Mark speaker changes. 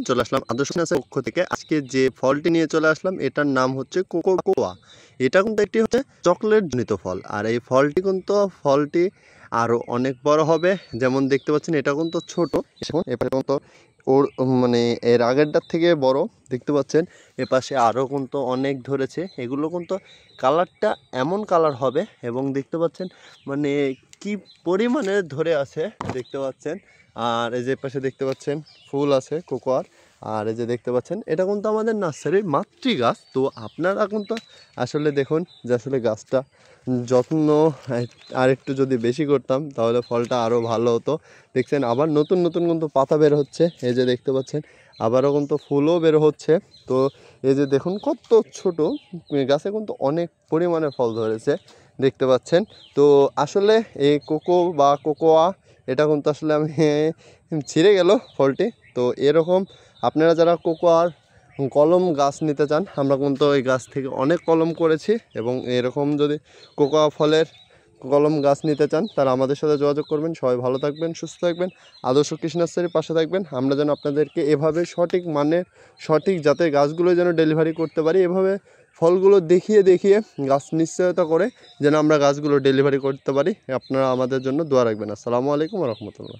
Speaker 1: চলে আসলাম আদর্শ নার্সারির পক্ষ থেকে। আজকে যে ফলটি নিয়ে চলে আসলাম এটার নাম হচ্ছে কোকোয়া। এটা কিন্তু একটি হচ্ছে চকলেট জনিত ফল, আর এই ফলটি আরো অনেক বড় হবে। যেমন দেখতে পাচ্ছেন এটা কিন্তু ছোট, এপাশে কিন্তু ওর মানে এর আগেরটার থেকে বড় দেখতে পাচ্ছেন। এপাশে আরও কিন্তু অনেক ধরেছে, এগুলো কিন্তু কালারটা এমন কালার হবে এবং দেখতে পাচ্ছেন মানে কি পরিমাণে ধরে আছে দেখতে পাচ্ছেন। আর এই যে পাশে দেখতে পাচ্ছেন ফুল আছে কোকোয়ার। আর এই যে দেখতে পাচ্ছেন এটা কিন্তু আমাদের নার্সারির মাতৃ গাছ। তো আপনারা কিন্তু আসলে দেখুন যে আসলে গাছটা যত্ন আর একটু যদি বেশি করতাম তাহলে ফলটা আরও ভালো হতো। দেখছেন আবার নতুন নতুন কিন্তু পাতা বের হচ্ছে, এই যে দেখতে পাচ্ছেন আবারও কিন্তু ফুলও বের হচ্ছে। তো এই যে দেখুন কত ছোট গাছে কিন্তু অনেক পরিমাণে ফল ধরেছে দেখতে পাচ্ছেন। তো আসলে এই কোকোয়া এটা কিন্তু আসলে আমি ছিঁড়ে গেল ফলটি। তো এরকম আপনারা যারা কোকোয়ার কলম গাছ নিতে চান, আমরা কিন্তু ওই গাছ থেকে অনেক কলম করেছি, এবং এরকম যদি কোকোয়া ফলের কলম গাছ নিতে চান তারা আমাদের সাথে যোগাযোগ করবেন। সবাই ভালো থাকবেন, সুস্থ থাকবেন, আদর্শ কৃষি নার্সারির পাশে থাকবেন। আমরা যেন আপনাদেরকে এভাবে সঠিক মানে সঠিক জাতের গাছগুলো যেন ডেলিভারি করতে পারি, এভাবে ফলগুলো দেখিয়ে দেখিয়ে গাছ নিশ্চয়তা করে যেন আমরা গাছগুলো ডেলিভারি করতে পারি। আপনারা আমাদের জন্য দোয়া রাখবেন। আসসালামু আলাইকুম ওয়া রাহমাতুল্লাহ।